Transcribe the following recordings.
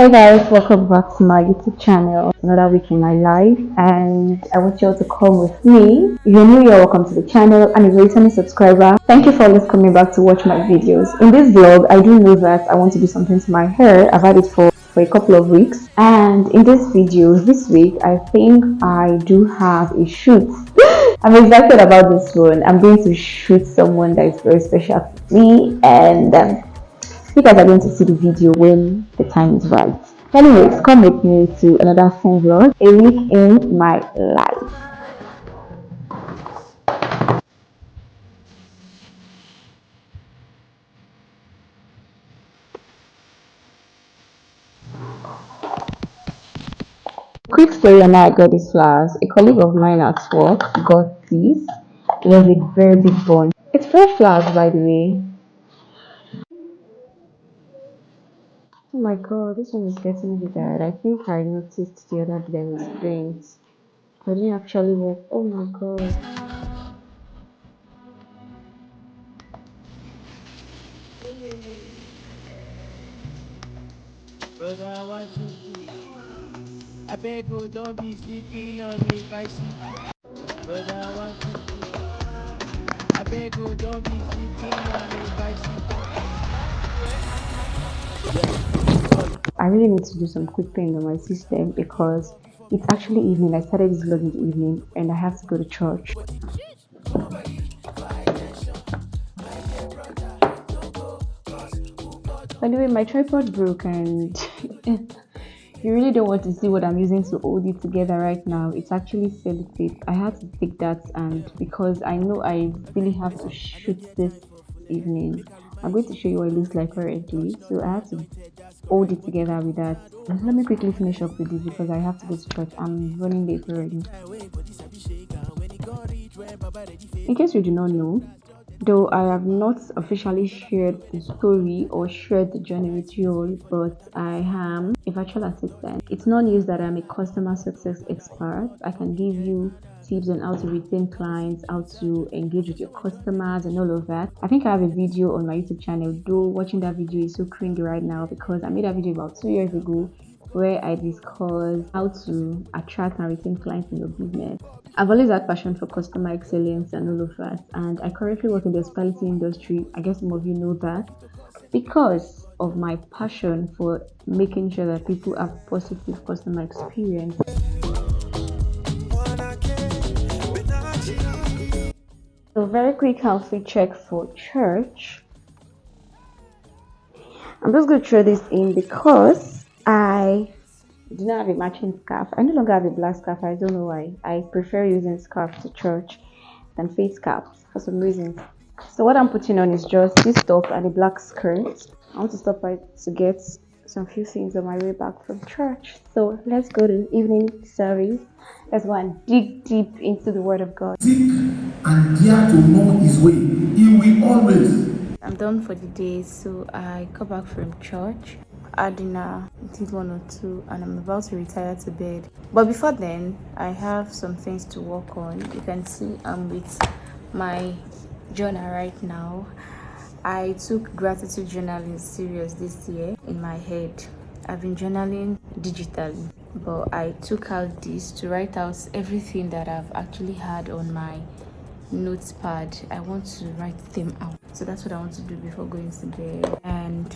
Hey guys, welcome back to my YouTube channel. Another week in my life, and I want you all to come with me. If you're new, you're welcome to the channel, and if you're a returning subscriber, thank you for always coming back to watch my videos. In this vlog, I do know that I want to do something to my hair. I've had it for a couple of weeks, and in this video this week, I think I do have a shoot. I'm excited about this one. I'm going to shoot someone that is very special to me, and you guys are going to see the video when the time is right. Anyways, come with me to another fun vlog, a week in my life. Quick story on how I got these flowers. A colleague of mine at work got these. It was a very big bunch. It's fresh flowers, by the way. Oh my god, this one is getting bigger. I think I noticed the other day there was paint, but it didn't actually work. Oh my god. Brother, I want to see. I beg you, don't be sleeping on me, if I see. Brother, I want to see. I beg you, don't be sleeping on me, if I see. I really need to do some quick things on my system because it's actually evening. I started this vlog in the evening and I have to go to church. By the way, my tripod broke and you really don't want to see what I'm using to hold it together right now. It's actually sellotape. I had to take that, and because I know I really have to shoot this evening, I'm going to show you what it looks like currently. So I have to hold it together with that. Let me quickly finish up with this because I have to go to church. I'm running late already. In case you do not know, though I have not officially shared the story or shared the journey with you all, but I am a virtual assistant. It's not news that I'm a customer success expert. I can give you tips on how to retain clients, how to engage with your customers and all of that. I think I have a video on my YouTube channel, though watching that video is so cringy right now because I made a video about 2 years ago where I discussed how to attract and retain clients in your business. I've always had passion for customer excellence and all of that, and I currently work in the hospitality industry. I guess some of you know that because of my passion for making sure that people have positive customer experience. So very quick outfit check for church. I'm just going to throw this in because I do not have a matching scarf. I no longer have a black scarf. I don't know why. I prefer using scarf to church than face caps for some reason. So what I'm putting on is just this top and a black skirt. I want to stop by to get some few things on my way back from church. So let's go to evening service. Let's go and dig deep into the Word of God. Seek and dare to know His way. He will always. I'm done for the day, so I got back from church. I dinner, did one or two, and I'm about to retire to bed. But before then, I have some things to work on. You can see I'm with my journal right now. I took gratitude journaling serious this year in my head. I've been journaling digitally, but I took out this to write out everything that I've actually had on my notepad. I want to write them out. So that's what I want to do before going to bed. And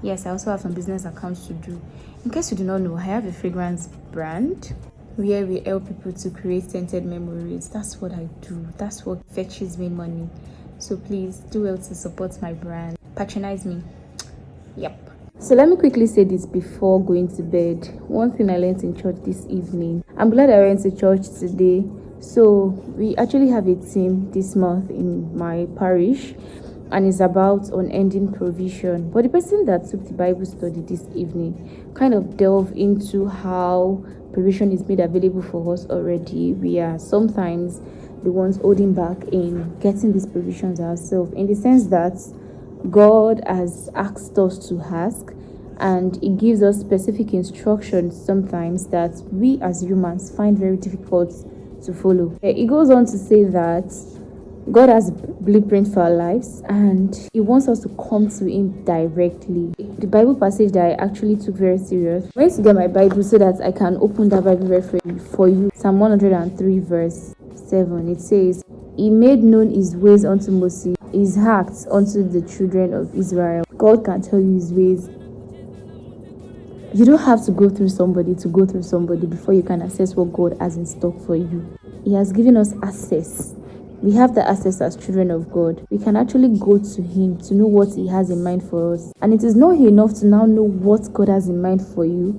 yes, I also have some business accounts to do. In case you do not know, I have a fragrance brand where we help people to create scented memories. That's what I do. That's what fetches me money. So please do well to support my brand. Patronize me. Yep. So let me quickly say this before going to bed. One thing I learned in church this evening. I'm glad I went to church today. So we actually have a theme this month in my parish, and it's about unending provision. But the person that took the Bible study this evening kind of delved into how provision is made available for us already. We are sometimes the ones holding back in getting these provisions ourselves, in the sense that God has asked us to ask, and He gives us specific instructions sometimes that we as humans find very difficult to follow. He goes on to say that God has a blueprint for our lives and He wants us to come to Him directly. The Bible passage that I actually took very serious. I went to get my Bible so that I can open that Bible reference for you. Psalm 103 verse 7. It says, He made known His ways unto Moses, His acts unto the children of Israel. God can tell you His ways. You don't have to go through somebody before you can access what God has in stock for you. He has given us access. We have the access as children of God. We can actually go to Him to know what He has in mind for us. And it is not enough to now know what God has in mind for you,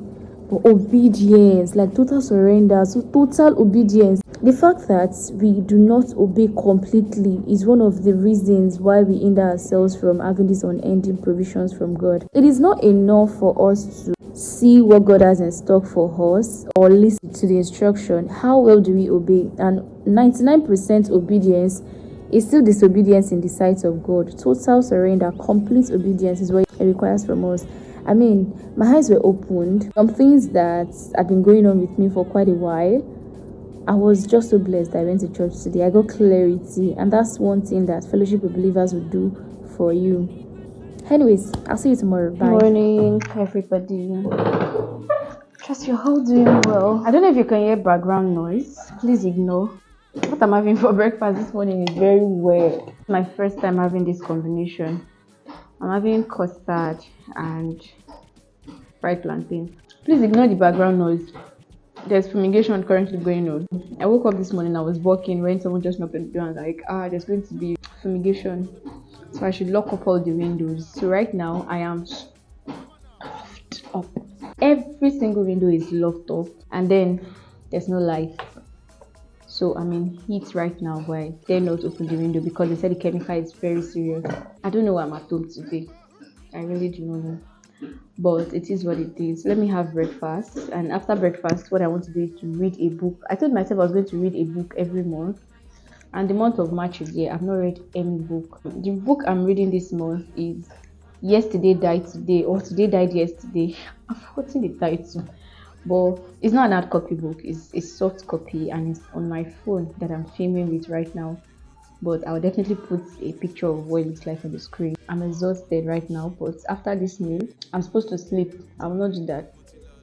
but obedience, like total surrender, so total obedience. The fact that we do not obey completely is one of the reasons why we hinder ourselves from having these unending provisions from God. It is not enough for us to see what God has in stock for us or listen to the instruction. How well do we obey? And 99% obedience is still disobedience in the sight of God. Total surrender, complete obedience is what it requires from us. I mean, my eyes were opened. Some things that have been going on with me for quite a while. I was just so blessed I went to church today. I got clarity, and that's one thing that fellowship with believers will do for you. Anyways, I'll see you tomorrow. Bye. Morning, everybody. Trust you're all doing well. I don't know if you can hear background noise. Please ignore. What I'm having for breakfast this morning is very weird. My first time having this combination. I'm having custard and fried plantain. Please ignore the background noise. There's fumigation currently going on. I woke up this morning, I was walking when someone just knocked on the door and like, there's going to be fumigation. So I should lock up all the windows. So right now, I am locked up. Every single window is locked up. And then, there's no light. So I'm in heat right now, but I dare not open the window because they said the chemical is very serious. I don't know why I'm at home today. I really do not know. But it is what it is. Let me have breakfast, and after breakfast what I want to do is to read a book. I told myself I was going to read a book every month, and the month of March is here. I've not read any book. The book I'm reading this month is Yesterday Died Today, or Today Died Yesterday. I've forgotten the title, but it's not an hard copy book. It's a soft copy, and it's on my phone that I'm filming with right now. But I'll definitely put a picture of what it looks like on the screen. I'm exhausted right now, but after this meal, I'm supposed to sleep. I will not do that.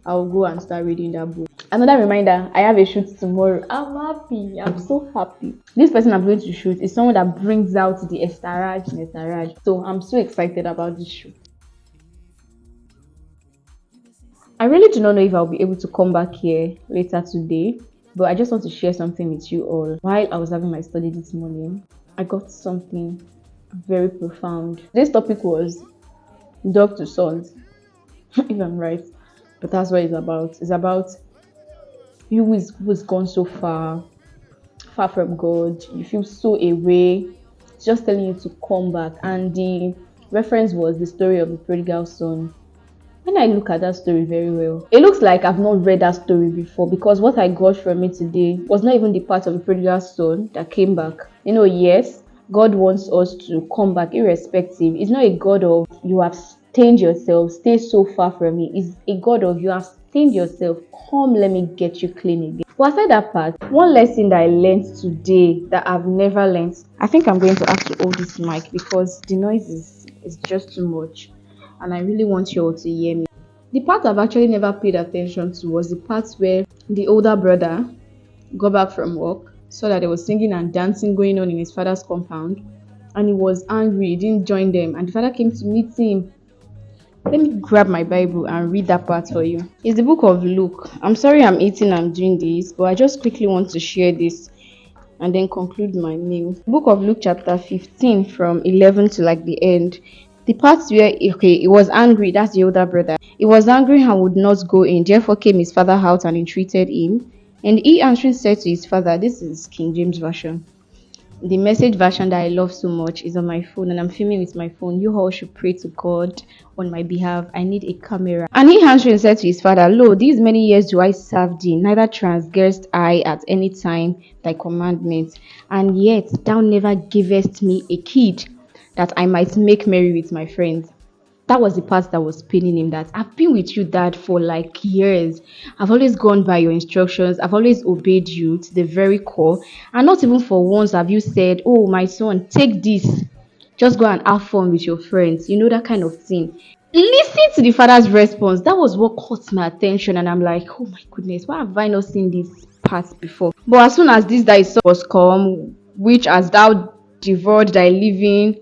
I'll go and start reading that book. Another reminder, I have a shoot tomorrow. I'm happy. I'm so happy. This person I'm going to shoot is someone that brings out the estaraj. So I'm so excited about this shoot. I really do not know if I'll be able to come back here later today, but I just want to share something with you all. While I was having my study this morning, I got something very profound. This topic was dog to sons, if I'm right, but that's what it's about. It's about you who's gone so far from God. You feel so away. It's just telling you to come back. And the reference was the story of the prodigal son. When I look at that story very well, it looks like I've not read that story before, because what I got from it today was not even the part of the prodigal son that came back. Yes, God wants us to come back irrespective. It's not a God of you have stained yourself, stay so far from me. It's a God of you have stained yourself, come let me get you clean again. But aside that part, one lesson that I learned today that I've never learned, I think I'm going to have to hold this mic because the noise is just too much. And I really want you all to hear me. The part I've actually never paid attention to was the part where the older brother got back from work, saw that there was singing and dancing going on in his father's compound, and he was angry, he didn't join them, and the father came to meet him. Let me grab my Bible and read that part for you. It's the book of Luke. I'm sorry I'm eating and doing this, but I just quickly want to share this and then conclude my meal. Book of Luke chapter 15 from 11 to the end. The part where, he was angry, that's the older brother. He was angry and would not go in. Therefore came his father out and entreated him. And he answering said to his father, this is King James Version. The Message version that I love so much is on my phone, and I'm filming with my phone. You all should pray to God on my behalf. I need a camera. And he answering said to his father, lo, these many years do I serve thee, neither transgressed I at any time thy commandments, and yet thou never givest me a kid, that I might make merry with my friends. That was the part that was paining him, that I've been with you, dad, for like years. I've always gone by your instructions. I've always obeyed you to the very core. And not even for once have you said, oh, my son, take this. Just go and have fun with your friends. You know, that kind of thing. Listen to the father's response. That was what caught my attention. And I'm like, oh my goodness, why have I not seen this part before? But as soon as this thy son was come, which as thou devoured thy living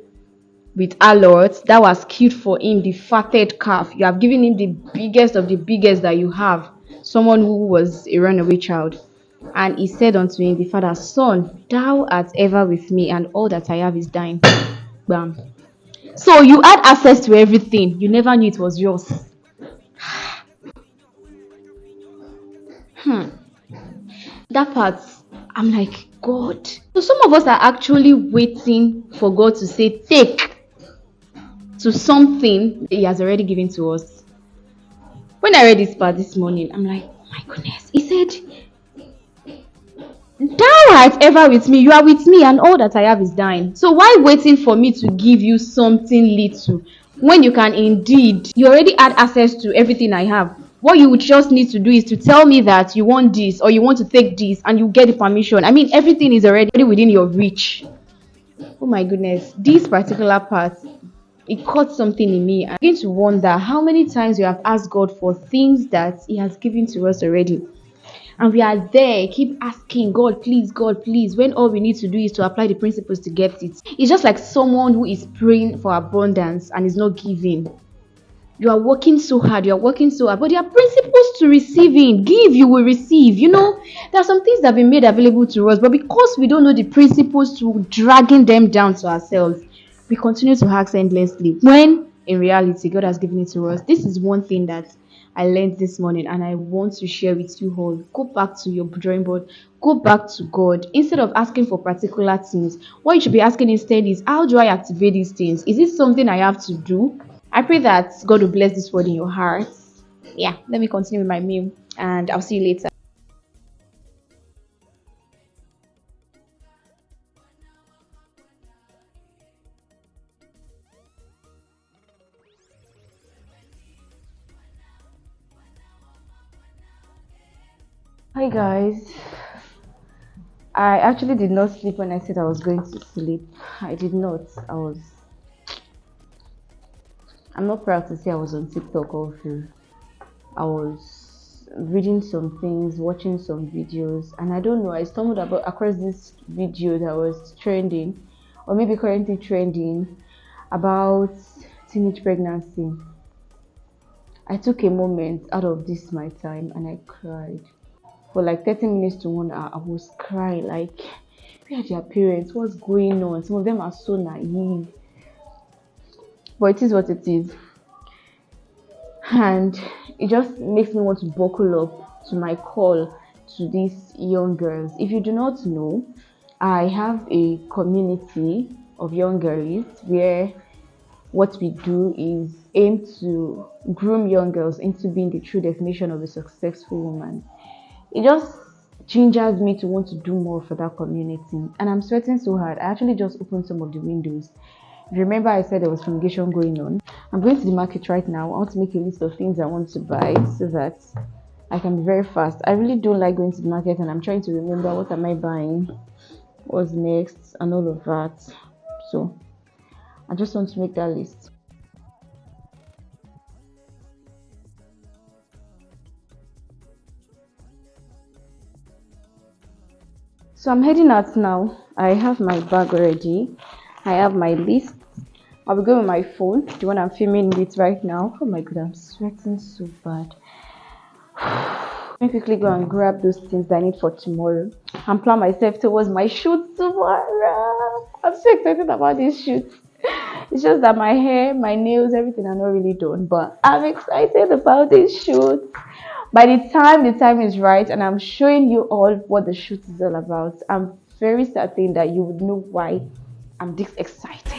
with alert, that was killed for him the fatted calf. You have given him the biggest of the biggest that you have, someone who was a runaway child. And he said unto him, the father, son, thou art ever with me, and all that I have is thine. Bam. So you had access to everything. You never knew it was yours. That part, I'm like, God. So some of us are actually waiting for God to say, take to something He has already given to us. When I read this part this morning, I'm like, oh my goodness. He said, thou art ever with me. You are with me, and all that I have is thine. So why waiting for me to give you something little when you can indeed, you already had access to everything I have? What you would just need to do is to tell me that you want this or you want to take this, and you get the permission. I mean, everything is already within your reach. Oh my goodness. This particular part, it caught something in me. I begin to wonder how many times you have asked God for things that He has given to us already. And we are there, keep asking, God, please, when all we need to do is to apply the principles to get it. It's just like someone who is praying for abundance and is not giving. You are working so hard, but there are principles to receiving. Give, you will receive. You know, there are some things that have been made available to us, but because we don't know the principles to dragging them down to ourselves, we continue to ask endlessly. When in reality, God has given it to us. This is one thing that I learned this morning, and I want to share with you all. Go back to your drawing board. Go back to God. Instead of asking for particular things, what you should be asking instead is, how do I activate these things? Is it something I have to do? I pray that God will bless this word in your heart. Yeah, let me continue with my meal, and I'll see you later. Hi guys. I actually did not sleep when I said I was going to sleep. I did not. I'm not proud to say I was on TikTok all through. I was reading some things, watching some videos, and I don't know, I stumbled across this video that was trending, or maybe currently trending, about teenage pregnancy. I took a moment out of this my time and I cried. For like 30 minutes to 1 hour, I was crying like, where are their parents? What's going on? Some of them are so naive. But it is what it is. And it just makes me want to buckle up to my call to these young girls. If you do not know, I have a community of young girls where what we do is aim to groom young girls into being the true definition of a successful woman. It just gingers me to want to do more for that community, and I'm sweating so hard. I actually just opened some of the windows. Remember I said there was fumigation going on? I'm going to the market right now. I want to make a list of things I want to buy so that I can be very fast. I really don't like going to the market, and I'm trying to remember what am I buying, what's next, and all of that. So I just want to make that list. So I'm heading out now. I have my bag already. I have my list. I'll be going with my phone, the one I'm filming with right now. Oh my god, I'm sweating so bad. Let me quickly go and grab those things that I need for tomorrow and plan myself towards my shoot tomorrow. I'm so excited about this shoot. It's just that my hair, my nails, everything are not really done, but I'm excited about this shoot. By the time is right and I'm showing you all what the shoot is all about, I'm very certain that you would know why I'm this excited.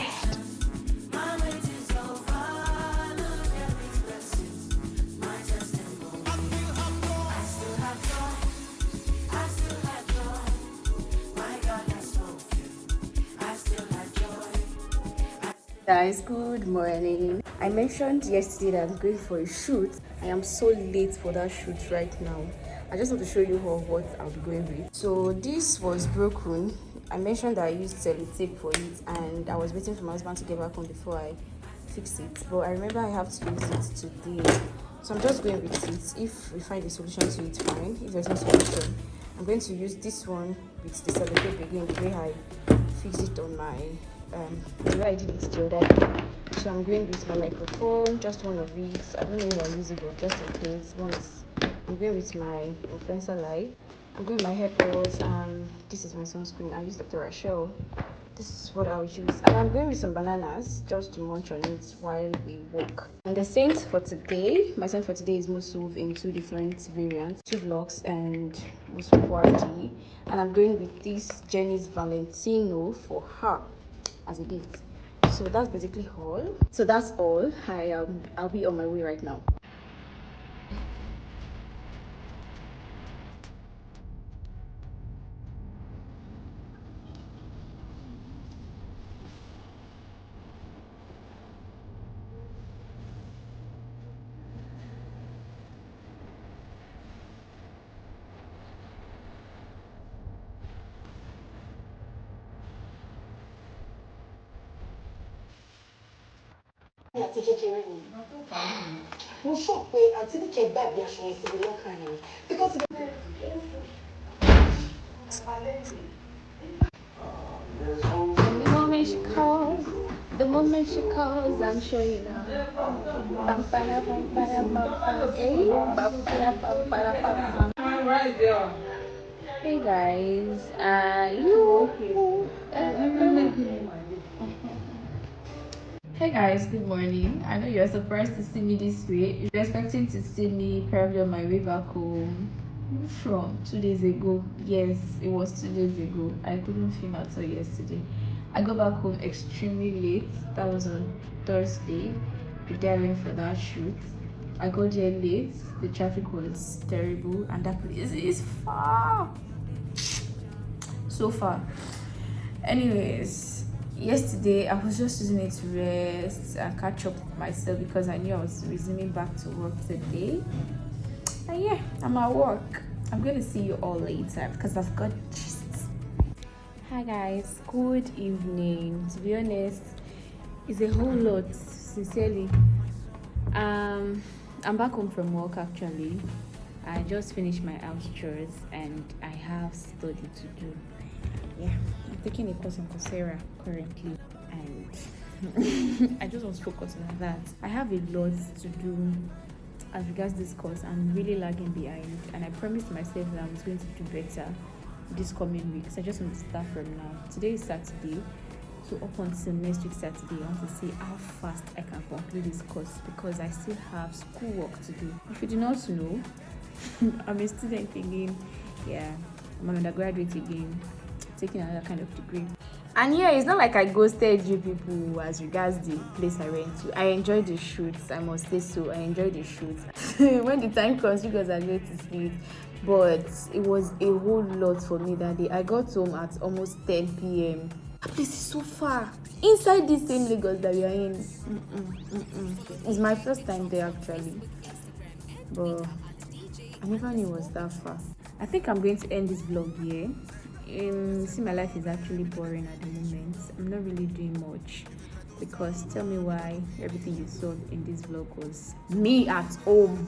Guys, good morning. I mentioned yesterday that I'm going for a shoot. I am so late for that shoot right now. I just want to show you all what I'll be going with. So this was broken. I mentioned that I used sellotape for it, and I was waiting for my husband to get back home before I fix it. But I remember I have to use it today, so I'm just going with it. If we find a solution to it, fine. If there's no solution, I'm going to use this one with the sellotape again, the way I fixed it on my the way I did it the other day. So I'm going with my microphone, just one of these. I don't know if I use it, but just in case. Once I'm going with my influencer light. I'm going with my AirPods, and this is my sunscreen. I use Dr. Rachel. This is what I'll use, and I'm going with some bananas just to munch on it while we walk. And the scent for today, my scent for today is Musov in two different variants, two blocks and Musov Party. And I'm going with this Jenny's Valentino for her as a gift. So that's basically all. So that's all. I'll be on my way right now. Àti kékeré ni. Mo sọ pé àti ní kẹ́ gbàgbé aṣọ yẹn sí mi lọ́kàn yẹn. Because The moment she calls, I'm sure you know. Hey guys, Hey guys, good morning. I know you're surprised to see me this way. You're expecting to see me probably on my way back home from 2 days ago. Yes, it was 2 days ago. I couldn't film at all yesterday. I got back home extremely late. That was on Thursday, preparing for that shoot. I got there late. The traffic was terrible, and that place is far. So far. Anyways, yesterday I was just using it to rest and catch up with myself because I knew I was resuming back to work today. And yeah, I'm at work. I'm going to see you all later because I've got gist. Hi guys, good evening. To be honest, it's a whole lot, sincerely. I'm back home from work actually. I just finished my house chores and I have study to do. Yeah, I'm taking a course on Coursera currently, and I just want to focus on that. I have a lot to do as regards this course. I'm really lagging behind, and I promised myself that I was going to do better this coming weeks. I just want to start from now. Today is Saturday, so up until next week Saturday, I want to see how fast I can complete this course because I still have schoolwork to do. If you do not know, I'm a student again. Yeah, I'm an undergraduate again, taking another kind of degree. And yeah, it's not like I ghosted you people as regards the place I went to. I enjoyed the shoots, I must say so. I enjoyed the shoots. When the time comes, you guys are going to see it. But it was a whole lot for me that day. I got home at almost 10 p.m. That place is so far. Inside this same Lagos that we are in. It's my first time there actually. But I never knew it was that far. I think I'm going to end this vlog here. See, my life is actually boring at the moment. I'm not really doing much because tell me why everything you saw in this vlog was me at home.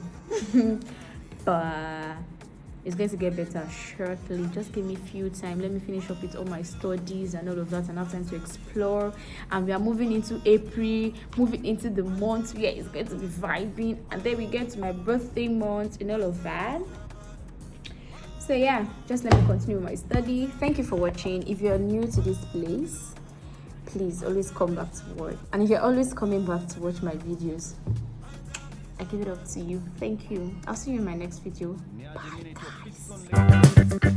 But it's going to get better shortly. Just give me a few time. Let me finish up with all my studies and all of that, and have time to explore. And we are moving into April, moving into the month where it's going to be vibing, and then we get to my birthday month and all of that. So yeah, just let me continue with my study. Thank you for watching. If you're new to this place, please always come back to watch. And if you're always coming back to watch my videos, I give it up to you. Thank you. I'll see you in my next video. Bye guys.